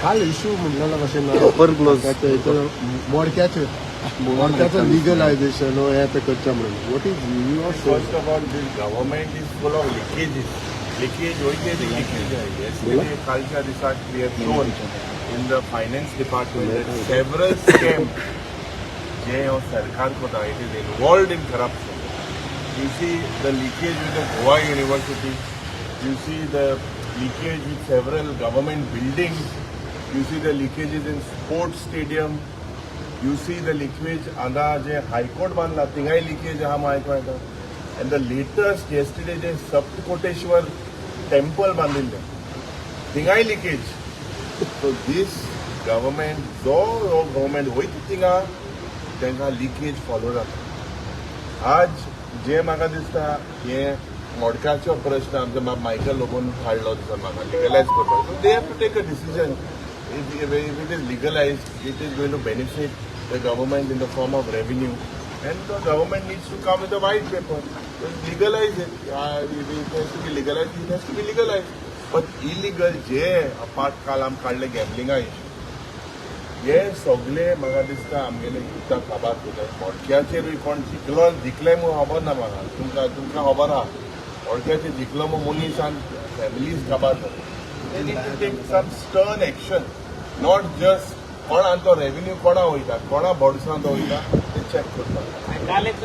काल इश्यू म्हणलेला भशेन open close मोडक्याचं लिगलायझेशन हे ते करचे म्हणून what is your First of all, this government is full of leakages. Leakage होते ते leakage आहे. Yesterday, कालच्या दिवसात we have shown in the finance department that several scams जे सरकार को था, it is involved in corruption. You see the leakage with the Goa University. You see the leakage with several government buildings. You see the leakages in sports stadium. You see the leakage आता जे High Court बांधला तिंगाय leakage हा माहिती आहे. And the latest yesterday J Saptakoteshwar temple बांधिले तिंगाय leakage. So this government जो government होई तिंगा त्यांना leakage follow जाता. आज जे म्हाका दिसता हे मोडकाचो प्रश्न आमच्या मायकल लोगोन काढलो दिसता म्हाका legalize करपाक. So they have to take a decision. If it is legalized, it is going to benefit the government in the form of revenue, and the government needs to come with a white paper. Just legalize it. It has to be legalized. It has to be legalized. But illegal, J apart काल आम काढले gambling issue. हे सगळे म्हाका दिसता आमगेले युद्धाक काबार करतात. मोडक्याचेर कोण जिखले म्हणून खबर ना म्हाका. तुमकां खबर आहा मोडक्याचेर जिखलो म्हणून मनीस आनी फॅमिलीज काबार जातात. They need to take some stern action, not just कोणा तो रेव्हेन्यू कोणा वयता कोणा बोर्डसान तो वयता ते चॅक करता. काल एक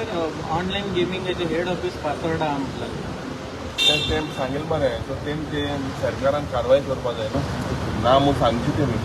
ऑनलायन गेमिंगाचे हेड ऑफिस पासवर्ड आहा म्हटलं तें सांगेल मरे. सो तें सरकारान कारवाय करपा जाय ना म्हणून सांगची तेमी.